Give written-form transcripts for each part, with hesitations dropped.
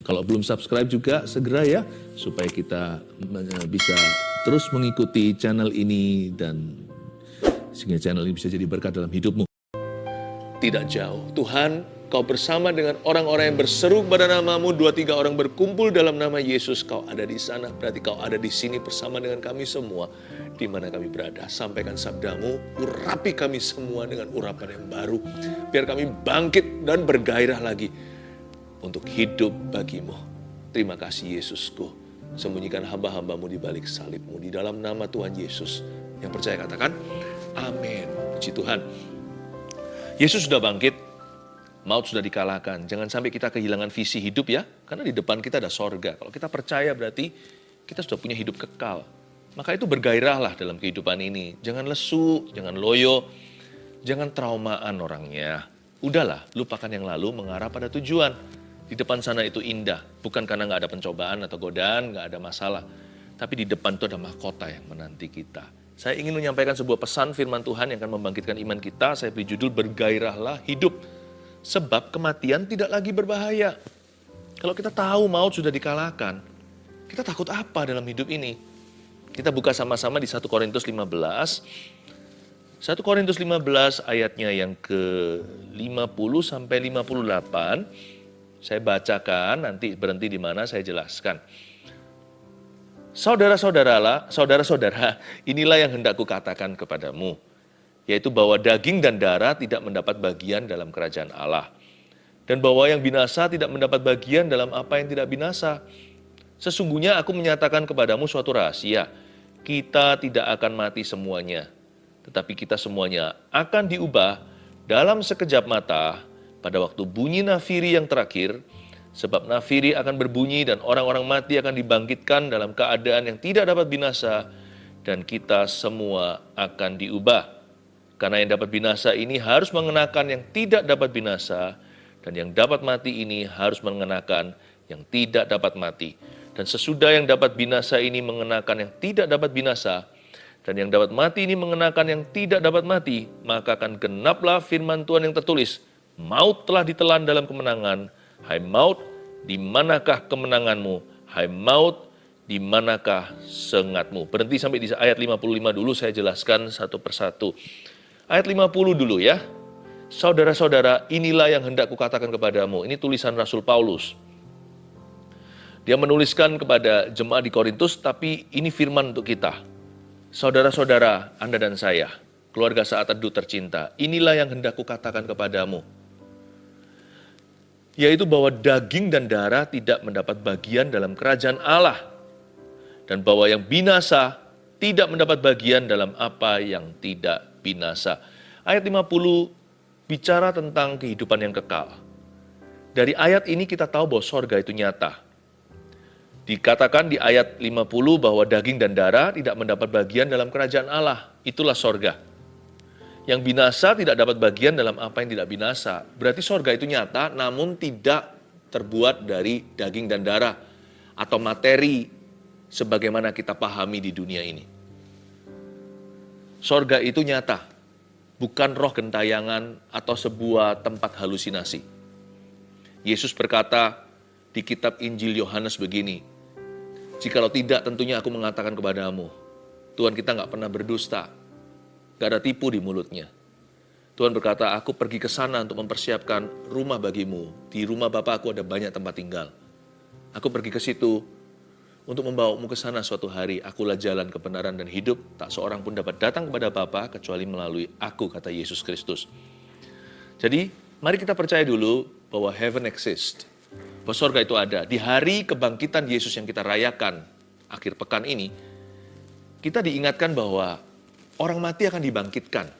Kalau belum subscribe juga segera ya, supaya kita bisa terus mengikuti channel ini dan sehingga channel ini bisa jadi berkat dalam hidupmu. Tidak jauh, Tuhan, Kau bersama dengan orang-orang yang berseru pada namamu, 2-3 orang berkumpul dalam nama Yesus, Kau ada di sana, berarti Kau ada di sini bersama dengan kami semua, di mana kami berada. Sampaikan sabdamu, urapi kami semua dengan urapan yang baru, biar kami bangkit dan bergairah lagi untuk hidup bagimu. Terima kasih Yesusku. Sembunyikan hamba-hambamu di balik salibmu. Di dalam nama Tuhan Yesus. Yang percaya katakan, amin. Puji Tuhan. Yesus sudah bangkit. Maut sudah dikalahkan. Jangan sampai kita kehilangan visi hidup ya. Karena di depan kita ada sorga. Kalau kita percaya berarti kita sudah punya hidup kekal. Maka itu bergairahlah dalam kehidupan ini. Jangan lesu, jangan loyo. Jangan traumaan orangnya. Udahlah, lupakan yang lalu, mengarah pada tujuan. Di depan sana itu indah, bukan karena nggak ada pencobaan atau godaan, nggak ada masalah. Tapi di depan itu ada mahkota yang menanti kita. Saya ingin menyampaikan sebuah pesan firman Tuhan yang akan membangkitkan iman kita. Saya beri judul, bergairahlah hidup. Sebab kematian tidak lagi berbahaya. Kalau kita tahu maut sudah dikalahkan, kita takut apa dalam hidup ini? Kita buka sama-sama di 1 Korintus 15. 1 Korintus 15 ayatnya yang ke-50 sampai 58. Saya bacakan, nanti berhenti di mana saya jelaskan. Saudara-saudara, inilah yang hendak kukatakan kepadamu, yaitu bahwa daging dan darah tidak mendapat bagian dalam kerajaan Allah. Dan bahwa yang binasa tidak mendapat bagian dalam apa yang tidak binasa. Sesungguhnya aku menyatakan kepadamu suatu rahasia, kita tidak akan mati semuanya, tetapi kita semuanya akan diubah dalam sekejap mata, pada waktu bunyi nafiri yang terakhir, sebab nafiri akan berbunyi dan orang-orang mati akan dibangkitkan dalam keadaan yang tidak dapat binasa, dan kita semua akan diubah. Karena yang dapat binasa ini harus mengenakan yang tidak dapat binasa, dan yang dapat mati ini harus mengenakan yang tidak dapat mati. Dan sesudah yang dapat binasa ini mengenakan yang tidak dapat binasa, dan yang dapat mati ini mengenakan yang tidak dapat mati, maka akan genaplah firman Tuhan yang tertulis, maut telah ditelan dalam kemenangan. Hai maut, di manakah kemenanganmu? Hai maut, di manakah sengatmu? Berhenti sampai di ayat 55 dulu, saya jelaskan satu persatu. Ayat 50 dulu ya. Saudara-saudara, inilah yang hendak kukatakan kepadamu. Ini tulisan Rasul Paulus. Dia menuliskan kepada jemaat di Korintus, tapi ini firman untuk kita. Saudara-saudara, Anda dan saya, keluarga saat teduh tercinta, inilah yang hendak kukatakan kepadamu, yaitu bahwa daging dan darah tidak mendapat bagian dalam kerajaan Allah, dan bahwa yang binasa tidak mendapat bagian dalam apa yang tidak binasa. Ayat 50 bicara tentang kehidupan yang kekal. Dari ayat ini kita tahu bahwa sorga itu nyata. Dikatakan di ayat 50 bahwa daging dan darah tidak mendapat bagian dalam kerajaan Allah. Itulah sorga. Yang binasa tidak dapat bagian dalam apa yang tidak binasa. Berarti sorga itu nyata, namun tidak terbuat dari daging dan darah atau materi sebagaimana kita pahami di dunia ini. Sorga itu nyata, bukan roh gentayangan atau sebuah tempat halusinasi. Yesus berkata di kitab Injil Yohanes begini, jikalau tidak tentunya aku mengatakan kepadamu, Tuhan kita nggak pernah berdusta. Gak ada tipu di mulutnya. Tuhan berkata, aku pergi ke sana untuk mempersiapkan rumah bagimu. Di rumah Bapakku ada banyak tempat tinggal. Aku pergi ke situ untuk membawamu ke sana suatu hari. Akulah jalan kebenaran dan hidup. Tak seorang pun dapat datang kepada Bapa kecuali melalui aku, kata Yesus Kristus. Jadi, mari kita percaya dulu bahwa heaven exists. Bahwa surga itu ada. Di hari kebangkitan Yesus yang kita rayakan akhir pekan ini, kita diingatkan bahwa orang mati akan dibangkitkan.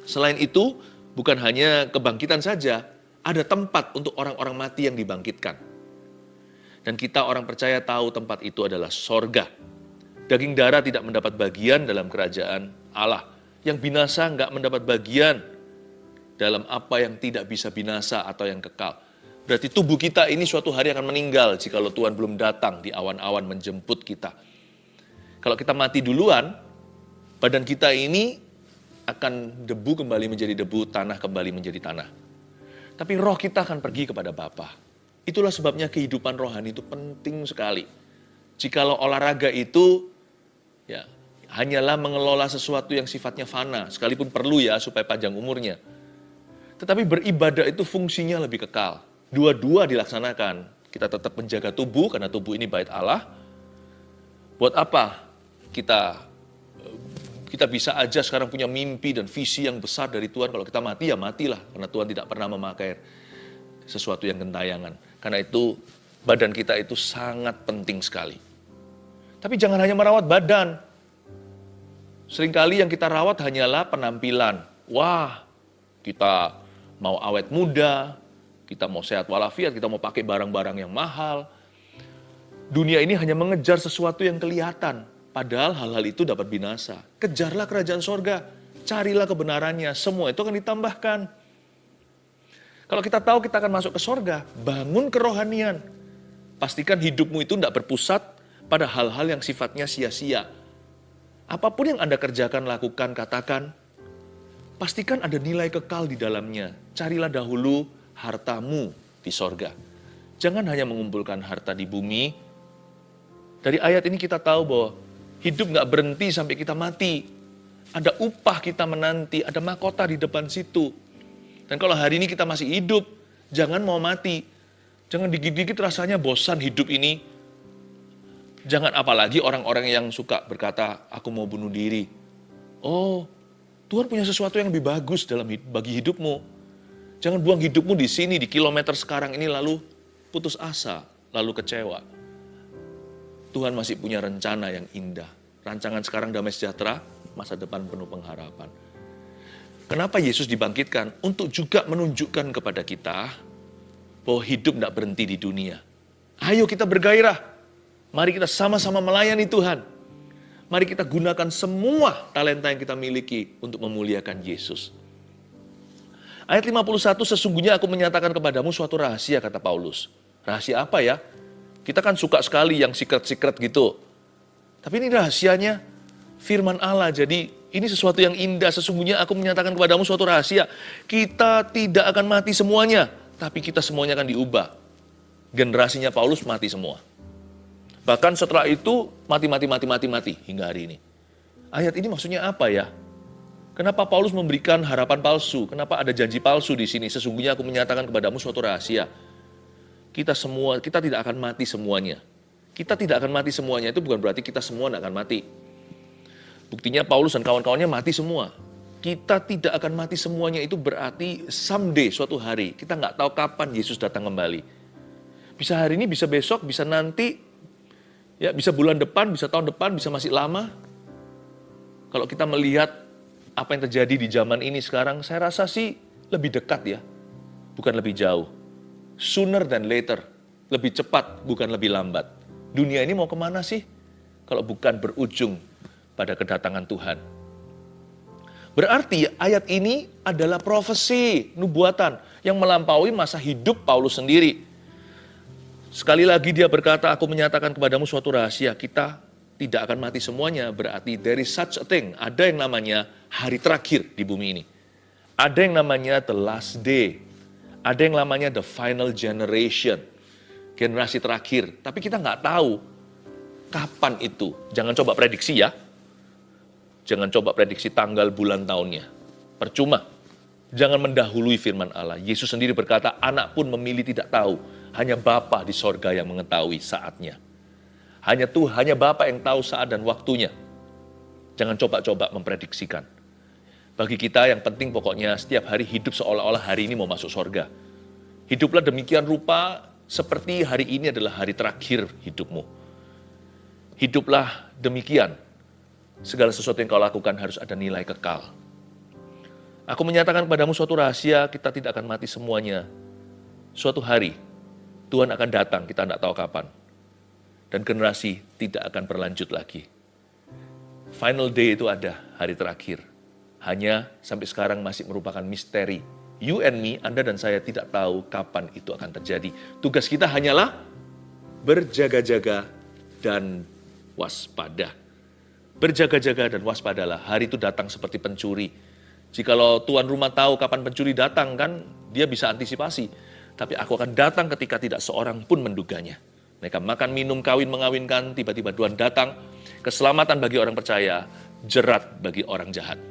Selain itu, bukan hanya kebangkitan saja, ada tempat untuk orang-orang mati yang dibangkitkan. Dan kita orang percaya tahu tempat itu adalah sorga. Daging darah tidak mendapat bagian dalam kerajaan Allah. Yang binasa nggak mendapat bagian dalam apa yang tidak bisa binasa atau yang kekal. Berarti tubuh kita ini suatu hari akan meninggal jikalau Tuhan belum datang di awan-awan menjemput kita. Kalau kita mati duluan, badan kita ini akan debu kembali menjadi debu, tanah kembali menjadi tanah. Tapi roh kita akan pergi kepada Bapa. Itulah sebabnya kehidupan rohani itu penting sekali. Jikalau olahraga itu ya hanyalah mengelola sesuatu yang sifatnya fana, sekalipun perlu ya supaya panjang umurnya. Tetapi beribadah itu fungsinya lebih kekal. Dua-dua dilaksanakan. Kita tetap menjaga tubuh karena tubuh ini bait Allah. Buat apa kita bisa aja sekarang punya mimpi dan visi yang besar dari Tuhan. Kalau kita mati ya matilah, karena Tuhan tidak pernah memakai sesuatu yang gentayangan. Karena itu badan kita itu sangat penting sekali. Tapi jangan hanya merawat badan. Seringkali yang kita rawat hanyalah penampilan. Wah, kita mau awet muda, kita mau sehat walafiat, kita mau pakai barang-barang yang mahal. Dunia ini hanya mengejar sesuatu yang kelihatan. Padahal hal-hal itu dapat binasa. Kejarlah kerajaan sorga, carilah kebenarannya, semua itu akan ditambahkan. Kalau kita tahu kita akan masuk ke sorga, bangun kerohanian. Pastikan hidupmu itu tidak berpusat pada hal-hal yang sifatnya sia-sia. Apapun yang Anda kerjakan, lakukan, katakan, pastikan ada nilai kekal di dalamnya. Carilah dahulu hartamu di sorga. Jangan hanya mengumpulkan harta di bumi. Dari ayat ini kita tahu bahwa hidup nggak berhenti sampai kita mati. Ada upah kita menanti, ada mahkota di depan situ. Dan kalau hari ini kita masih hidup, jangan mau mati. Jangan dikit-dikit rasanya bosan hidup ini. Jangan apalagi orang-orang yang suka berkata, aku mau bunuh diri. Oh, Tuhan punya sesuatu yang lebih bagus bagi hidupmu. Jangan buang hidupmu di sini, di kilometer sekarang ini lalu putus asa, lalu kecewa. Tuhan masih punya rencana yang indah. Rancangan sekarang damai sejahtera, masa depan penuh pengharapan. Kenapa Yesus dibangkitkan? Untuk juga menunjukkan kepada kita bahwa hidup tidak berhenti di dunia. Ayo kita bergairah. Mari kita sama-sama melayani Tuhan. Mari kita gunakan semua talenta yang kita miliki untuk memuliakan Yesus. Ayat 51, sesungguhnya aku menyatakan kepadamu suatu rahasia, kata Paulus. Rahasia apa ya? Kita kan suka sekali yang secret-secret gitu. Tapi ini rahasianya firman Allah. Jadi ini sesuatu yang indah. Sesungguhnya aku menyatakan kepadamu suatu rahasia. Kita tidak akan mati semuanya, tapi kita semuanya akan diubah. Generasinya Paulus mati semua. Bahkan setelah itu mati hingga hari ini. Ayat ini maksudnya apa ya? Kenapa Paulus memberikan harapan palsu? Kenapa ada janji palsu di sini? Sesungguhnya aku menyatakan kepadamu suatu rahasia. Kita tidak akan mati semuanya. Kita tidak akan mati semuanya itu bukan berarti kita semua tidak akan mati. Buktinya Paulus dan kawan-kawannya mati semua. Kita tidak akan mati semuanya itu berarti someday, suatu hari. Kita nggak tahu kapan Yesus datang kembali. Bisa hari ini, bisa besok, bisa nanti. Ya, bisa bulan depan, bisa tahun depan, bisa masih lama. Kalau kita melihat apa yang terjadi di zaman ini sekarang, saya rasa sih lebih dekat ya. Bukan lebih jauh. Sooner than later. Lebih cepat, bukan lebih lambat. Dunia ini mau kemana sih? Kalau bukan berujung pada kedatangan Tuhan. Berarti ayat ini adalah profesi, nubuatan yang melampaui masa hidup Paulus sendiri. Sekali lagi dia berkata, aku menyatakan kepadamu suatu rahasia, kita tidak akan mati semuanya, berarti there is such a thing. Ada yang namanya hari terakhir di bumi ini. Ada yang namanya the last day. Ada yang namanya the final generation. Generasi terakhir. Tapi kita nggak tahu kapan itu. Jangan coba prediksi ya. Jangan coba prediksi tanggal, bulan, tahunnya. Percuma. Jangan mendahului firman Allah. Yesus sendiri berkata, anak pun memilih tidak tahu. Hanya Bapa di sorga yang mengetahui saatnya. Hanya Bapa yang tahu saat dan waktunya. Jangan coba-coba memprediksikan. Bagi kita yang penting pokoknya setiap hari hidup seolah-olah hari ini mau masuk sorga. Hiduplah demikian rupa seperti hari ini adalah hari terakhir hidupmu. Hiduplah demikian. Segala sesuatu yang kau lakukan harus ada nilai kekal. Aku menyatakan kepadamu suatu rahasia, kita tidak akan mati semuanya. Suatu hari, Tuhan akan datang, kita tidak tahu kapan. Dan generasi tidak akan berlanjut lagi. Final day itu ada, hari terakhir. Hanya sampai sekarang masih merupakan misteri. You and me, Anda dan saya tidak tahu kapan itu akan terjadi. Tugas kita hanyalah berjaga-jaga dan waspada. Berjaga-jaga dan waspadalah. Hari itu datang seperti pencuri. Jikalau tuan rumah tahu kapan pencuri datang kan, dia bisa antisipasi. Tapi aku akan datang ketika tidak seorang pun menduganya. Mereka makan, minum, kawin, mengawinkan, tiba-tiba Tuhan datang. Keselamatan bagi orang percaya, jerat bagi orang jahat.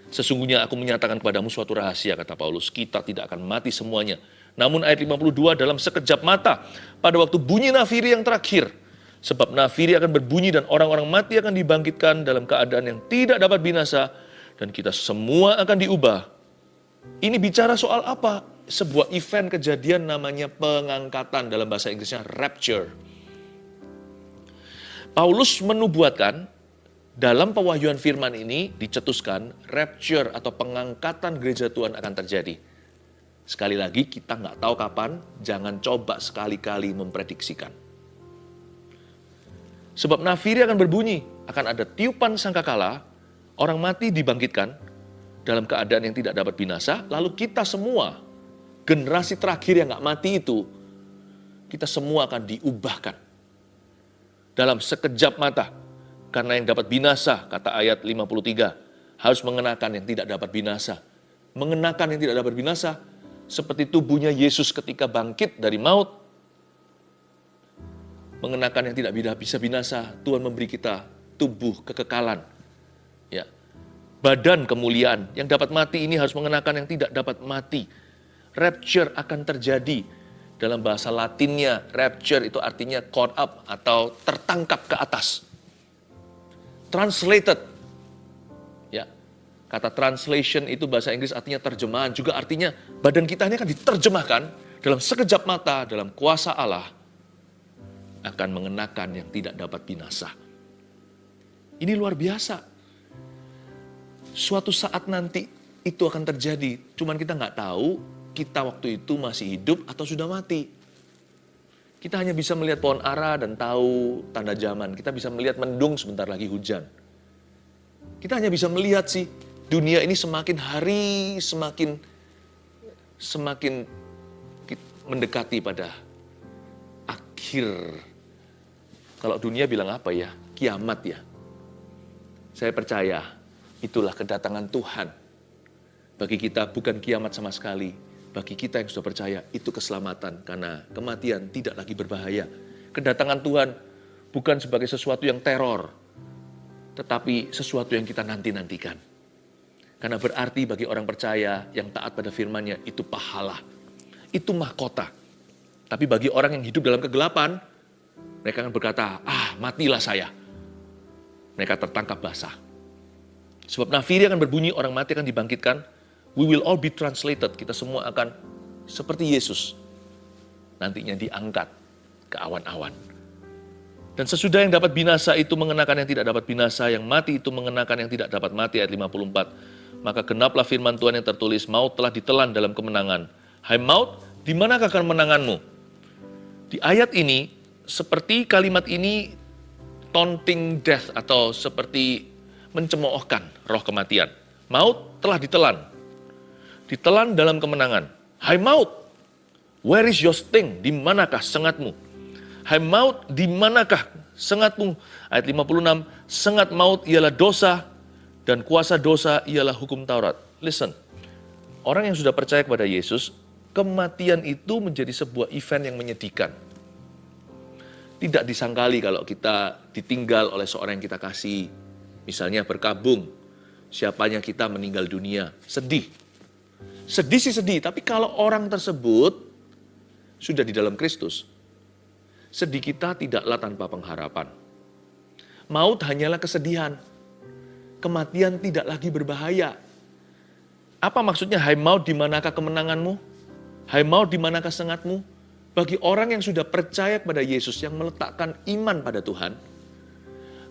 Sesungguhnya aku menyatakan kepadamu suatu rahasia, kata Paulus, kita tidak akan mati semuanya. Namun ayat 52, dalam sekejap mata, pada waktu bunyi nafiri yang terakhir, sebab nafiri akan berbunyi dan orang-orang mati akan dibangkitkan dalam keadaan yang tidak dapat binasa, dan kita semua akan diubah. Ini bicara soal apa? Sebuah event kejadian namanya pengangkatan, dalam bahasa Inggrisnya rapture. Paulus menubuatkan, dalam pewahyuan firman ini dicetuskan rapture atau pengangkatan gereja Tuhan akan terjadi. Sekali lagi kita nggak tahu kapan, jangan coba sekali-kali memprediksikan. Sebab nafiri akan berbunyi, akan ada tiupan sangkakala, orang mati dibangkitkan dalam keadaan yang tidak dapat binasa, lalu kita semua, generasi terakhir yang nggak mati itu, kita semua akan diubahkan dalam sekejap mata. Karena yang dapat binasa, kata ayat 53, harus mengenakan yang tidak dapat binasa. Mengenakan yang tidak dapat binasa, seperti tubuhnya Yesus ketika bangkit dari maut. Mengenakan yang tidak bisa binasa, Tuhan memberi kita tubuh kekekalan. Ya. Badan kemuliaan, yang dapat mati ini harus mengenakan yang tidak dapat mati. Rapture akan terjadi. Dalam bahasa Latinnya, rapture itu artinya caught up atau tertangkap ke atas. Translated, ya, kata translation itu bahasa Inggris artinya terjemahan, juga artinya badan kita ini akan diterjemahkan dalam sekejap mata, dalam kuasa Allah, akan mengenakan yang tidak dapat binasa. Ini luar biasa. Suatu saat nanti itu akan terjadi, cuman kita nggak tahu kita waktu itu masih hidup atau sudah mati. Kita hanya bisa melihat pohon ara dan tahu tanda zaman. Kita bisa melihat mendung sebentar lagi hujan. Kita hanya bisa melihat sih, dunia ini semakin hari semakin mendekati pada akhir. Kalau dunia bilang apa ya? Kiamat ya. Saya percaya itulah kedatangan Tuhan. Bagi kita bukan kiamat sama sekali. Bagi kita yang sudah percaya, itu keselamatan. Karena kematian tidak lagi berbahaya. Kedatangan Tuhan bukan sebagai sesuatu yang teror, tetapi sesuatu yang kita nanti-nantikan. Karena berarti bagi orang percaya yang taat pada firman-Nya, itu pahala. Itu mahkota. Tapi bagi orang yang hidup dalam kegelapan, mereka akan berkata, matilah saya. Mereka tertangkap basah. Sebab nafiri akan berbunyi, orang mati akan dibangkitkan. We will all be translated. Kita semua akan seperti Yesus. Nantinya diangkat ke awan-awan. Dan sesudah yang dapat binasa itu mengenakan yang tidak dapat binasa, yang mati itu mengenakan yang tidak dapat mati, ayat 54. Maka genaplah firman Tuhan yang tertulis, maut telah ditelan dalam kemenangan. Hai maut, di manakah kemenanganmu? Di ayat ini, seperti kalimat ini taunting death atau seperti mencemoohkan roh kematian. Maut telah ditelan. Ditelan dalam kemenangan. Hai maut, where is your sting? Di manakah sengatmu? Hai maut, di manakah sengatmu? Ayat 56, sengat maut ialah dosa dan kuasa dosa ialah hukum Taurat. Listen, orang yang sudah percaya kepada Yesus, kematian itu menjadi sebuah event yang menyedihkan. Tidak disangkali kalau kita ditinggal oleh seorang yang kita kasih. Misalnya berkabung, siapanya kita meninggal dunia. Sedih. Sedih sih sedih, tapi kalau orang tersebut sudah di dalam Kristus, sedih kita tidaklah tanpa pengharapan. Maut hanyalah kesedihan. Kematian tidak lagi berbahaya. Apa maksudnya, hai maut, di manakah kemenanganmu? Hai maut, di manakah sengatmu? Bagi orang yang sudah percaya kepada Yesus, yang meletakkan iman pada Tuhan,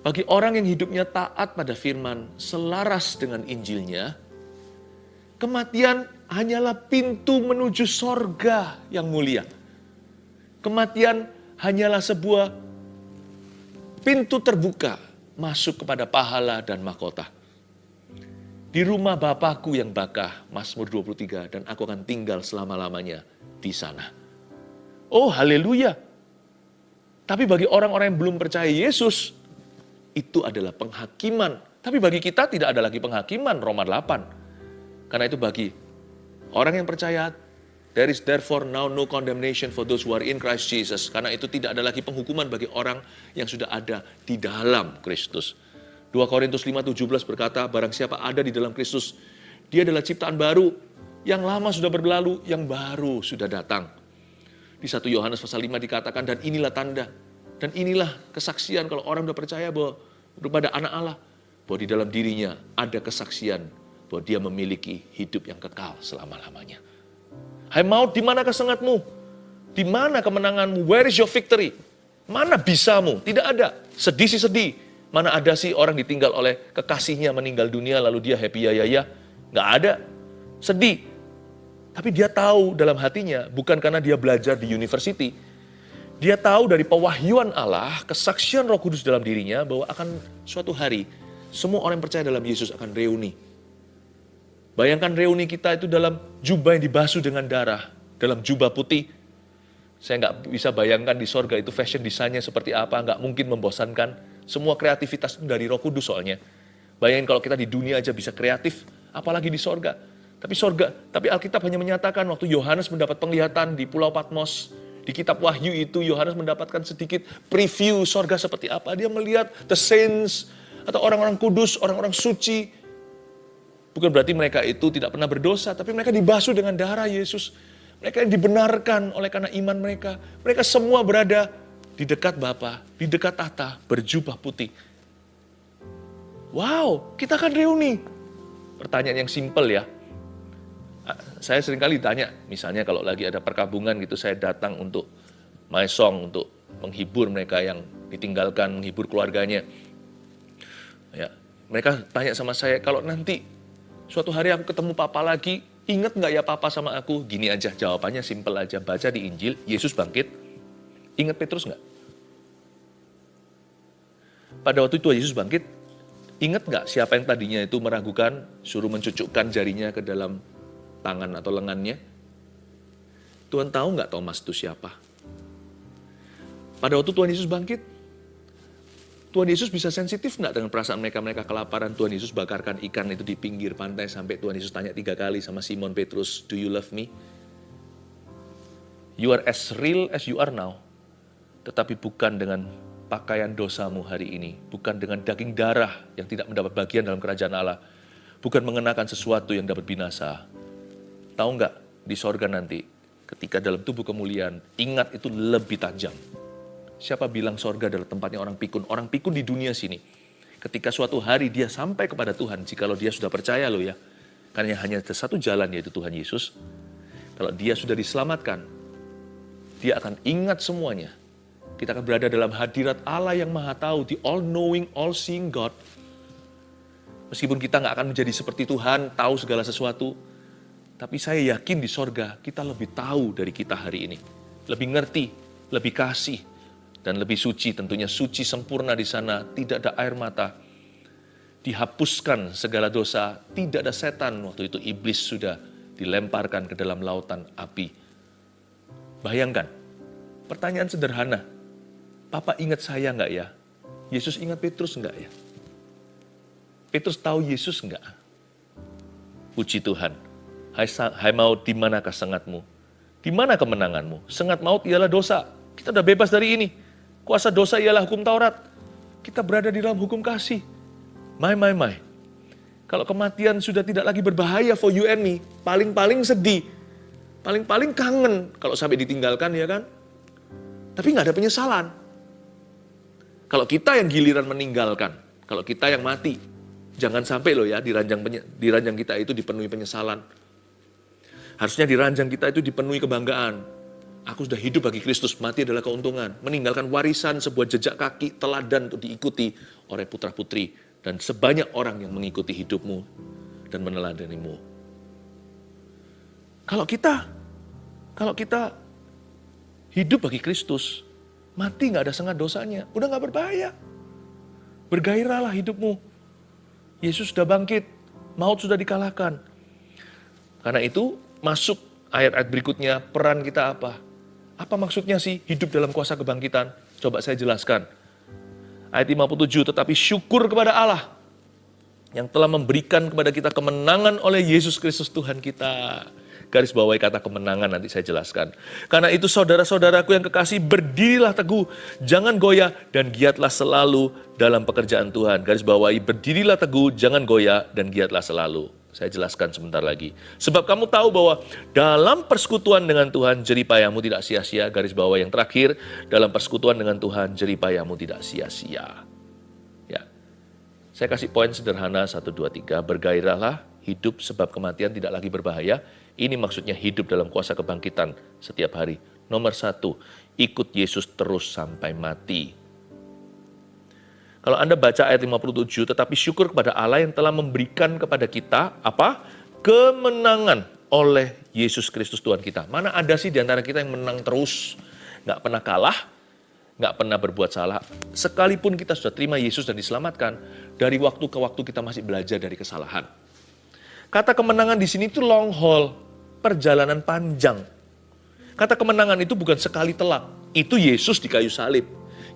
bagi orang yang hidupnya taat pada firman, selaras dengan Injilnya, kematian hanyalah pintu menuju sorga yang mulia. Kematian hanyalah sebuah pintu terbuka masuk kepada pahala dan mahkota. Di rumah Bapakku yang bakah, Mazmur 23, dan aku akan tinggal selama-lamanya di sana. Oh haleluya. Tapi bagi orang-orang yang belum percaya Yesus, itu adalah penghakiman. Tapi bagi kita tidak ada lagi penghakiman, Roma 8. Karena itu bagi orang yang percaya There is therefore now no condemnation for those who are in Christ Jesus. Karena itu tidak ada lagi penghukuman bagi orang yang sudah ada di dalam Kristus. 2 Korintus 5:17 berkata, barang siapa ada di dalam Kristus, dia adalah ciptaan baru. Yang lama sudah berlalu, yang baru sudah datang. Di 1 Yohanes pasal 5 dikatakan, dan inilah tanda. Dan inilah kesaksian kalau orang sudah percaya bahwa kepada anak Allah, bahwa di dalam dirinya ada kesaksian bahwa dia memiliki hidup yang kekal selama-lamanya. Hai maut, di mana kesengatmu? Di mana kemenanganmu? Where is your victory? Mana bisamu? Tidak ada. Sedih sih sedih. Mana ada sih orang ditinggal oleh kekasihnya meninggal dunia lalu dia happy ya. Nggak ada. Sedih. Tapi dia tahu dalam hatinya, bukan karena dia belajar di university. Dia tahu dari pewahyuan Allah, kesaksian Roh Kudus dalam dirinya bahwa akan suatu hari semua orang yang percaya dalam Yesus akan reuni. Bayangkan reuni kita itu dalam jubah yang dibasuh dengan darah, dalam jubah putih. Saya nggak bisa bayangkan di sorga itu fashion desainnya seperti apa, nggak mungkin membosankan. Semua kreativitas itu dari Roh Kudus soalnya. Bayangin kalau kita di dunia aja bisa kreatif, apalagi di sorga. Tapi Alkitab hanya menyatakan waktu Yohanes mendapat penglihatan di Pulau Patmos, di kitab Wahyu itu Yohanes mendapatkan sedikit preview sorga seperti apa. Dia melihat the saints atau orang-orang kudus, orang-orang suci. Bukan berarti mereka itu tidak pernah berdosa, tapi mereka dibasuh dengan darah Yesus. Mereka yang dibenarkan oleh karena iman mereka. Mereka semua berada di dekat Bapa, di dekat tahta, berjubah putih. Wow, kita akan reuni. Pertanyaan yang simpel ya. Saya seringkali tanya, misalnya kalau lagi ada perkabungan gitu, saya datang untuk my song, untuk menghibur mereka yang ditinggalkan, menghibur keluarganya. Ya, mereka tanya sama saya, kalau nanti suatu hari aku ketemu Papa lagi, ingat nggak ya Papa sama aku? Gini aja, jawabannya simpel aja. Baca di Injil, Yesus bangkit. Ingat Petrus nggak? Pada waktu itu Yesus bangkit, ingat nggak siapa yang tadinya itu meragukan, suruh mencucukkan jarinya ke dalam tangan atau lengannya? Tuhan tahu nggak Thomas itu siapa? Pada waktu Tuhan Yesus bangkit, Tuhan Yesus bisa sensitif nggak dengan perasaan mereka kelaparan? Tuhan Yesus bakarkan ikan itu di pinggir pantai sampai Tuhan Yesus tanya 3 kali sama Simon Petrus, do you love me? You are as real as you are now. Tetapi bukan dengan pakaian dosamu hari ini. Bukan dengan daging darah yang tidak mendapat bagian dalam kerajaan Allah. Bukan mengenakan sesuatu yang dapat binasa. Tahu nggak di sorga nanti, ketika dalam tubuh kemuliaan, ingat itu lebih tajam. Siapa bilang sorga adalah tempatnya orang pikun? Orang pikun di dunia sini. Ketika suatu hari dia sampai kepada Tuhan, jikalau dia sudah percaya loh ya. Karena hanya ada satu jalan yaitu Tuhan Yesus. Kalau dia sudah diselamatkan, dia akan ingat semuanya. Kita akan berada dalam hadirat Allah yang maha tahu, the all-knowing, all-seeing God. Meskipun kita nggak akan menjadi seperti Tuhan, tahu segala sesuatu. Tapi saya yakin di sorga kita lebih tahu dari kita hari ini. Lebih ngerti, lebih kasih. Dan lebih suci, tentunya suci sempurna di sana, tidak ada air mata. Dihapuskan segala dosa, tidak ada setan. Waktu itu iblis sudah dilemparkan ke dalam lautan api. Bayangkan, pertanyaan sederhana. Papa ingat saya nggak ya? Yesus ingat Petrus nggak ya? Petrus tahu Yesus nggak? Puji Tuhan. Hai maut, di manakah sengatmu? Di mana kemenanganmu? Sengat maut ialah dosa. Kita udah bebas dari ini. Kuasa dosa ialah hukum Taurat. Kita berada di dalam hukum kasih. My. Kalau kematian sudah tidak lagi berbahaya for you and me, paling-paling sedih. Paling-paling kangen kalau sampai ditinggalkan ya kan. Tapi nggak ada penyesalan. Kalau kita yang giliran meninggalkan, kalau kita yang mati, jangan sampai loh ya di ranjang kita itu dipenuhi penyesalan. Harusnya di ranjang kita itu dipenuhi kebanggaan. Aku sudah hidup bagi Kristus, mati adalah keuntungan. Meninggalkan warisan sebuah jejak kaki teladan untuk diikuti oleh putra-putri. Dan sebanyak orang yang mengikuti hidupmu dan meneladanimu. Kalau kita hidup bagi Kristus, mati gak ada sengat dosanya, udah gak berbahaya. Bergairahlah hidupmu. Yesus sudah bangkit, maut sudah dikalahkan. Karena itu, masuk ayat-ayat berikutnya, peran kita apa? Apa maksudnya sih hidup dalam kuasa kebangkitan? Coba saya jelaskan. Ayat 57, tetapi syukur kepada Allah yang telah memberikan kepada kita kemenangan oleh Yesus Kristus Tuhan kita. Garis bawahi kata kemenangan, nanti saya jelaskan. Karena itu saudara-saudaraku yang kekasih, berdirilah teguh, jangan goyah, dan giatlah selalu dalam pekerjaan Tuhan. Garis bawahi, berdirilah teguh, jangan goyah, dan giatlah selalu. Saya jelaskan sebentar lagi. Sebab kamu tahu bahwa dalam persekutuan dengan Tuhan, jeripayamu tidak sia-sia. Garis bawah yang terakhir, dalam persekutuan dengan Tuhan, jeripayamu tidak sia-sia. Ya. Saya kasih poin sederhana, 1, 2, 3. Bergairahlah, hidup sebab kematian tidak lagi berbahaya. Ini maksudnya hidup dalam kuasa kebangkitan setiap hari. Nomor 1, ikut Yesus terus sampai mati. Kalau Anda baca ayat 57, tetapi syukur kepada Allah yang telah memberikan kepada kita, apa? Kemenangan oleh Yesus Kristus Tuhan kita. Mana ada sih di antara kita yang menang terus, nggak pernah kalah, nggak pernah berbuat salah. Sekalipun kita sudah terima Yesus dan diselamatkan, dari waktu ke waktu kita masih belajar dari kesalahan. Kata kemenangan di sini itu long haul, perjalanan panjang. Kata kemenangan itu bukan sekali telak, itu Yesus di kayu salib.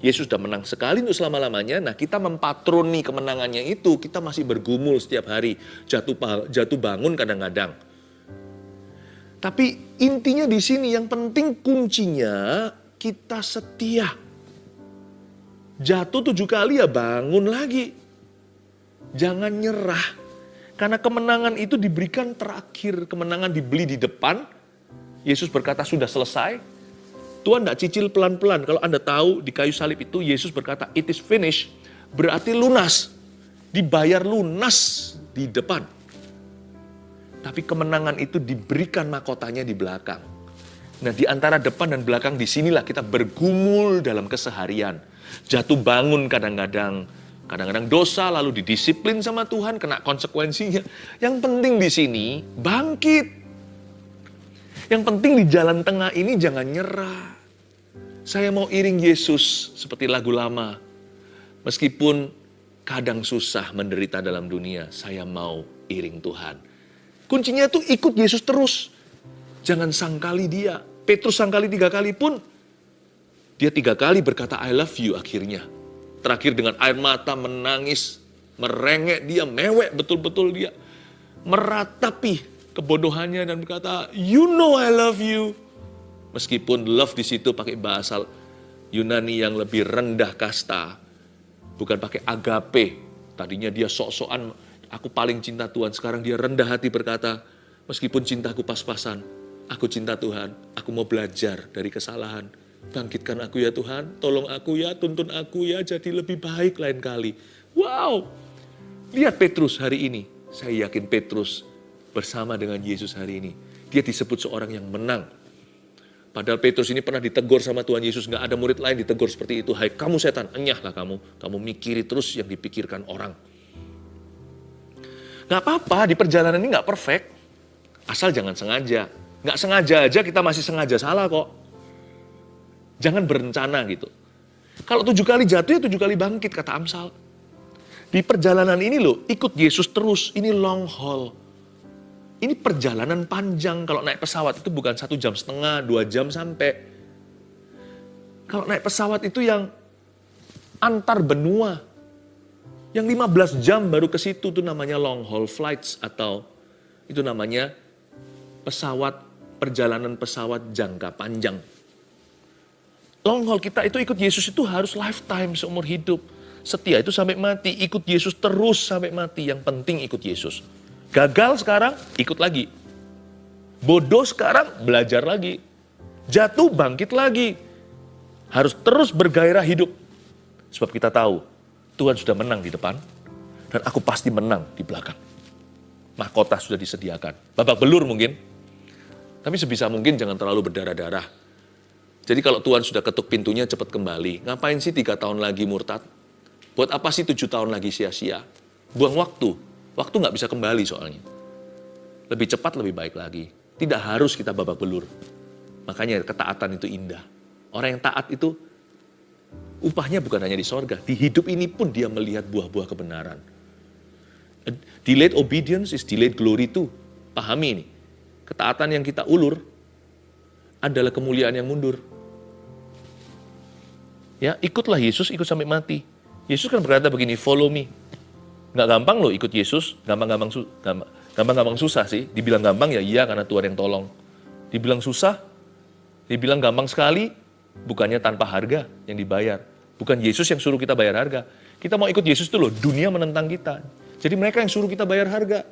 Yesus sudah menang sekali untuk selama-lamanya, nah kita mempatroni kemenangannya itu, kita masih bergumul setiap hari, jatuh bangun kadang-kadang. Tapi intinya di sini yang penting kuncinya kita setia. Jatuh 7 kali ya bangun lagi. Jangan nyerah. Karena kemenangan itu diberikan terakhir, kemenangan dibeli di depan. Yesus berkata sudah selesai. Tuhan tidak cicil pelan-pelan. Kalau Anda tahu di kayu salib itu Yesus berkata it is finished. Berarti lunas. Dibayar lunas di depan. Tapi kemenangan itu diberikan mahkotanya di belakang. Nah di antara depan dan belakang disinilah kita bergumul dalam keseharian. Jatuh bangun kadang-kadang. Kadang-kadang dosa lalu didisiplin sama Tuhan, kena konsekuensinya. Yang penting di sini, bangkit. Yang penting di jalan tengah ini jangan nyerah. Saya mau iring Yesus seperti lagu lama. Meskipun kadang susah menderita dalam dunia, saya mau iring Tuhan. Kuncinya itu ikut Yesus terus. Jangan sangkali dia. Petrus sangkali 3 kali pun, dia 3 kali berkata I love you akhirnya. Terakhir dengan air mata menangis, merengek dia, mewek betul-betul dia. Meratapi kebodohannya dan berkata, you know I love you. Meskipun love di situ pakai bahasa Yunani yang lebih rendah kasta. Bukan pakai agape. Tadinya dia sok-sokan, aku paling cinta Tuhan. Sekarang dia rendah hati berkata, meskipun cintaku pas-pasan, aku cinta Tuhan. Aku mau belajar dari kesalahan. Bangkitkan aku ya Tuhan, tolong aku ya, tuntun aku ya, jadi lebih baik lain kali. Wow, lihat Petrus hari ini. Saya yakin Petrus bersama dengan Yesus hari ini. Dia disebut seorang yang menang. Padahal Petrus ini pernah ditegur sama Tuhan Yesus, gak ada murid lain ditegur seperti itu. Hai kamu setan, enyahlah kamu mikiri terus yang dipikirkan orang. Gak apa-apa, di perjalanan ini gak perfect. Asal jangan sengaja. Gak sengaja aja kita masih sengaja salah kok. Jangan berencana gitu. Kalau 7 kali jatuh ya 7 kali bangkit, kata Amsal. Di perjalanan ini loh, ikut Yesus terus. Ini long haul. Ini perjalanan panjang. Kalau naik pesawat itu bukan 1,5 jam, 2 jam sampai. Kalau naik pesawat itu yang antar benua. Yang 15 jam baru ke situ itu namanya long haul flights. Atau itu namanya perjalanan pesawat jangka panjang. Long haul kita itu ikut Yesus itu harus lifetime, seumur hidup. Setia itu sampai mati, ikut Yesus terus sampai mati. Yang penting ikut Yesus. Gagal sekarang, ikut lagi. Bodoh sekarang, belajar lagi. Jatuh, bangkit lagi. Harus terus bergairah hidup. Sebab kita tahu, Tuhan sudah menang di depan, dan aku pasti menang di belakang. Mahkota sudah disediakan. Babak belur mungkin, tapi sebisa mungkin jangan terlalu berdarah-darah. Jadi kalau Tuhan sudah ketuk pintunya, cepat kembali. Ngapain sih 3 tahun lagi murtad? Buat apa sih 7 tahun lagi sia-sia? Buang waktu. Waktu nggak bisa kembali soalnya. Lebih cepat, lebih baik lagi. Tidak harus kita babak belur. Makanya ketaatan itu indah. Orang yang taat itu, upahnya bukan hanya di sorga. Di hidup ini pun dia melihat buah-buah kebenaran. Delayed obedience is delayed glory too. Pahami ini. Ketaatan yang kita ulur adalah kemuliaan yang mundur. Ya, ikutlah Yesus, ikut sampai mati. Yesus kan berkata begini, follow me. Nggak gampang loh ikut Yesus, gampang-gampang Gampang-gampang susah sih. Dibilang gampang ya iya karena Tuhan yang tolong. Dibilang susah, dibilang gampang sekali, bukannya tanpa harga yang dibayar. Bukan Yesus yang suruh kita bayar harga. Kita mau ikut Yesus itu loh, dunia menentang kita. Jadi mereka yang suruh kita bayar harga.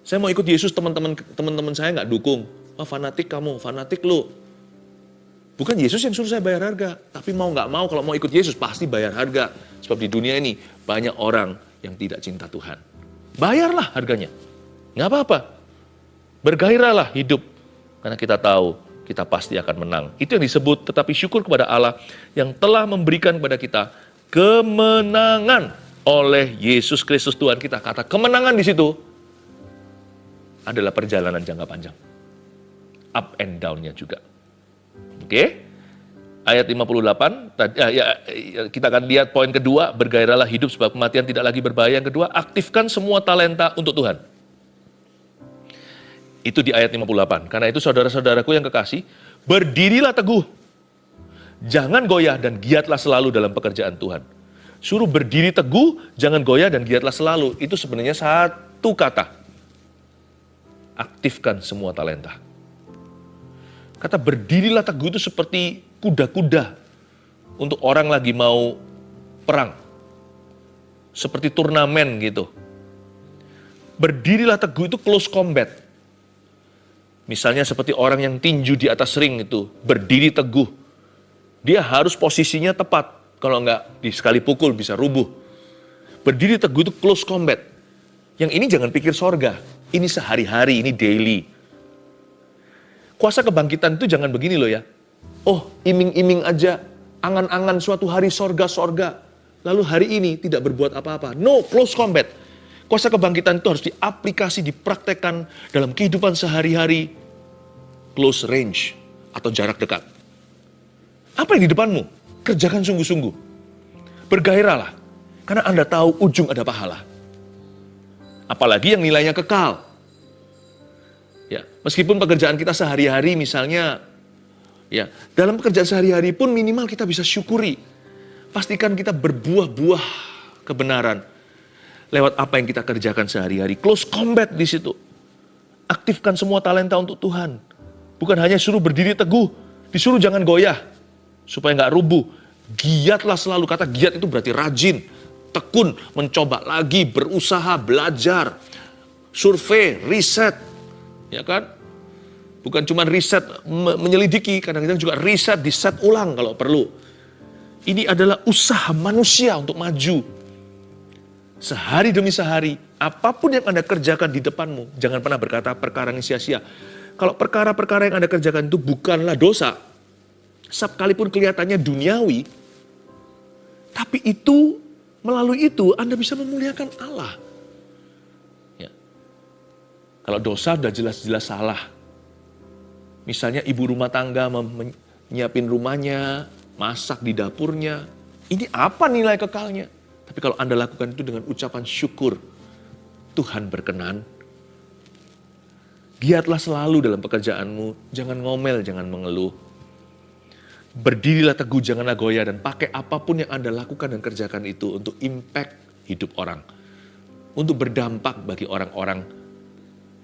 Saya mau ikut Yesus, teman-teman saya nggak dukung. Wah fanatik kamu, fanatik lu. Bukan Yesus yang suruh saya bayar harga. Tapi mau nggak mau, kalau mau ikut Yesus pasti bayar harga. Sebab di dunia ini banyak orang yang tidak cinta Tuhan. Bayarlah harganya. Nggak apa-apa. Bergairahlah hidup. Karena kita tahu kita pasti akan menang. Itu yang disebut tetapi syukur kepada Allah yang telah memberikan kepada kita kemenangan oleh Yesus Kristus Tuhan kita. Kata kemenangan di situ adalah perjalanan jangka panjang. Up and down-nya juga. Oke? Ayat 58, kita akan lihat poin kedua, bergairahlah hidup sebab kematian tidak lagi berbahaya. Yang kedua, aktifkan semua talenta untuk Tuhan. Itu di ayat 58. Karena itu saudara-saudaraku yang kekasih, berdirilah teguh. Jangan goyah dan giatlah selalu dalam pekerjaan Tuhan. Suruh berdiri teguh, jangan goyah dan giatlah selalu. Itu sebenarnya satu kata. Aktifkan semua talenta. Kata berdirilah teguh itu seperti kuda-kuda untuk orang lagi mau perang. Seperti turnamen gitu. Berdirilah teguh itu close combat. Misalnya seperti orang yang tinju di atas ring itu, berdiri teguh. Dia harus posisinya tepat. Kalau enggak, sekali pukul bisa rubuh. Berdiri teguh itu close combat. Yang ini jangan pikir sorga. Ini sehari-hari, ini daily. Kuasa kebangkitan itu jangan begini loh ya. Oh, iming-iming aja. Angan-angan suatu hari sorga-sorga. Lalu hari ini tidak berbuat apa-apa. No, close combat. Kuasa kebangkitan itu harus diaplikasi, dipraktekkan dalam kehidupan sehari-hari. Close range atau jarak dekat. Apa yang di depanmu? Kerjakan sungguh-sungguh. Bergairahlah. Karena Anda tahu ujung ada pahala. Apalagi yang nilainya kekal. Ya, meskipun pekerjaan kita sehari-hari misalnya, ya, dalam pekerjaan sehari-hari pun minimal kita bisa syukuri. Pastikan kita berbuah-buah kebenaran lewat apa yang kita kerjakan sehari-hari. Close combat di situ. Aktifkan semua talenta untuk Tuhan. Bukan hanya suruh berdiri teguh, disuruh jangan goyah supaya nggak rubuh. Giatlah selalu. Kata giat itu berarti rajin, tekun, mencoba lagi, berusaha, belajar, survei, riset, ya kan? Bukan cuma riset menyelidiki, kadang-kadang juga riset diset ulang kalau perlu. Ini adalah usaha manusia untuk maju. Sehari demi sehari, apapun yang Anda kerjakan di depanmu, jangan pernah berkata perkara yang sia-sia. Kalau perkara-perkara yang Anda kerjakan itu bukanlah dosa, sekalipun kelihatannya duniawi, tapi itu, melalui itu Anda bisa memuliakan Allah. Ya. Kalau dosa sudah jelas-jelas salah. Misalnya ibu rumah tangga menyiapin rumahnya, masak di dapurnya. Ini apa nilai kekalnya? Tapi kalau Anda lakukan itu dengan ucapan syukur, Tuhan berkenan. Giatlah selalu dalam pekerjaanmu, jangan ngomel, jangan mengeluh. Berdirilah teguh, janganlah goyah, dan pakai apapun yang Anda lakukan dan kerjakan itu untuk impact hidup orang. Untuk berdampak bagi orang-orang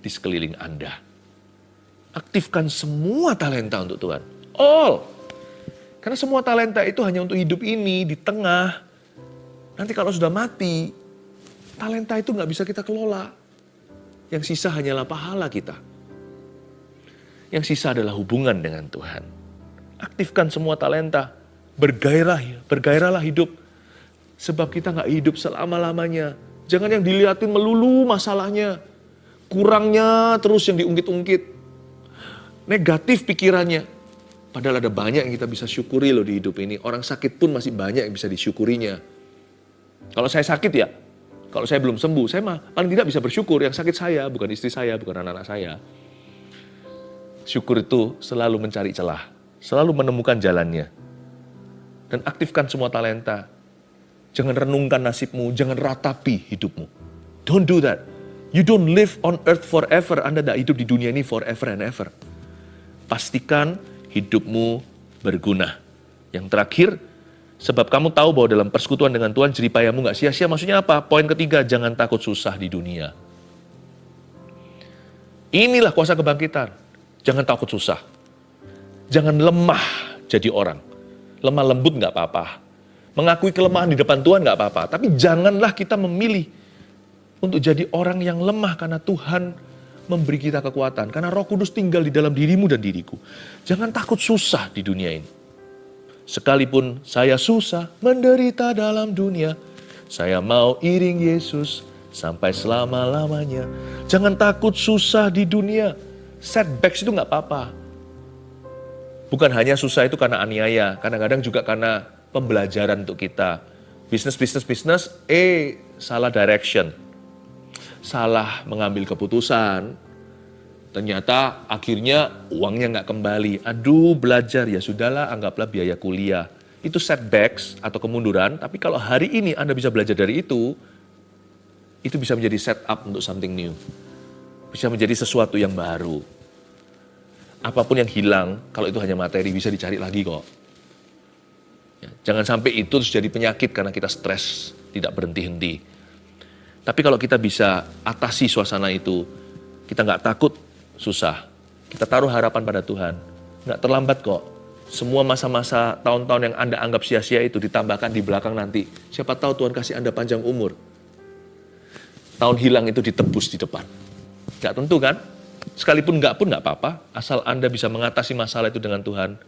di sekeliling Anda. Aktifkan semua talenta untuk Tuhan. All. Karena semua talenta itu hanya untuk hidup ini, di tengah. Nanti kalau sudah mati, talenta itu nggak bisa kita kelola. Yang sisa hanyalah pahala kita. Yang sisa adalah hubungan dengan Tuhan. Aktifkan semua talenta. Bergairahlah hidup. Sebab kita nggak hidup selama-lamanya. Jangan yang dilihatin melulu masalahnya. Kurangnya terus yang diungkit-ungkit. Negatif pikirannya. Padahal ada banyak yang kita bisa syukuri loh di hidup ini. Orang sakit pun masih banyak yang bisa disyukurinya. Kalau saya sakit ya, kalau saya belum sembuh, saya paling tidak bisa bersyukur. Yang sakit saya, bukan istri saya, bukan anak-anak saya. Syukur itu selalu mencari celah. Selalu menemukan jalannya. Dan aktifkan semua talenta. Jangan renungkan nasibmu, jangan ratapi hidupmu. Don't do that. You don't live on earth forever. Anda tidak hidup di dunia ini forever and ever. Pastikan hidupmu berguna. Yang terakhir, sebab kamu tahu bahwa dalam persekutuan dengan Tuhan jeripayamu gak sia-sia. Maksudnya apa? Poin ketiga, jangan takut susah di dunia. Inilah kuasa kebangkitan. Jangan takut susah. Jangan lemah jadi orang. Lemah lembut nggak apa-apa. Mengakui kelemahan di depan Tuhan nggak apa-apa. Tapi janganlah kita memilih untuk jadi orang yang lemah karena Tuhan memberi kita kekuatan. Karena Roh Kudus tinggal di dalam dirimu dan diriku. Jangan takut susah di dunia ini. Sekalipun saya susah menderita dalam dunia, saya mau iring Yesus sampai selama-lamanya. Jangan takut susah di dunia. Setbacks itu nggak apa-apa. Bukan hanya susah itu karena aniaya, kadang-kadang juga karena pembelajaran untuk kita. Bisnis, salah direction. Salah mengambil keputusan. Ternyata akhirnya uangnya nggak kembali. Aduh, belajar ya sudahlah, anggaplah biaya kuliah. Itu setbacks atau kemunduran, tapi kalau hari ini Anda bisa belajar dari itu bisa menjadi setup untuk something new. Bisa menjadi sesuatu yang baru. Apapun yang hilang, kalau itu hanya materi, bisa dicari lagi kok. Ya, jangan sampai itu terus jadi penyakit karena kita stres, tidak berhenti-henti. Tapi kalau kita bisa atasi suasana itu, kita nggak takut susah. Kita taruh harapan pada Tuhan. Nggak terlambat kok. Semua masa-masa tahun-tahun yang Anda anggap sia-sia itu ditambahkan di belakang nanti. Siapa tahu Tuhan kasih Anda panjang umur. Tahun hilang itu ditebus di depan. Nggak tentu kan? Sekalipun nggak pun nggak apa-apa. Asal Anda bisa mengatasi masalah itu dengan Tuhan.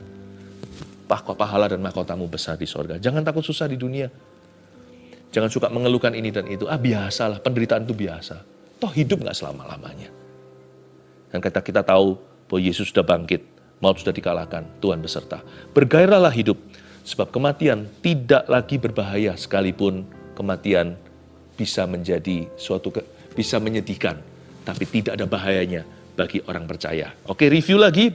Pahala dan mahkotamu besar di sorga. Jangan takut susah di dunia. Jangan suka mengeluhkan ini dan itu. Biasalah, penderitaan itu biasa. Toh hidup nggak selama-lamanya. Dan kita tahu bahwa Yesus sudah bangkit. Maut sudah dikalahkan. Tuhan beserta. Bergairahlah hidup. Sebab kematian tidak lagi berbahaya. Sekalipun kematian bisa menjadi bisa menyedihkan. Tapi tidak ada bahayanya bagi orang percaya. Oke, review lagi.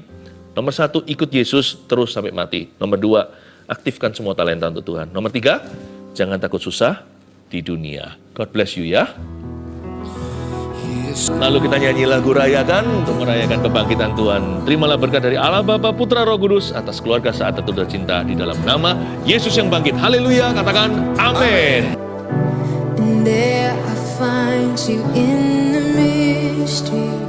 Nomor 1, ikut Yesus terus sampai mati. Nomor 2, aktifkan semua talenta untuk Tuhan. Nomor 3, jangan takut susah di dunia. God bless you ya. Lalu kita nyanyi lagu rayakan untuk merayakan kebangkitan Tuhan. Terimalah berkat dari Allah Bapa, Putra, Roh Kudus atas keluarga saat tertunda cinta di dalam nama Yesus yang bangkit. Haleluya, katakan amin. And there I find you in the mystery.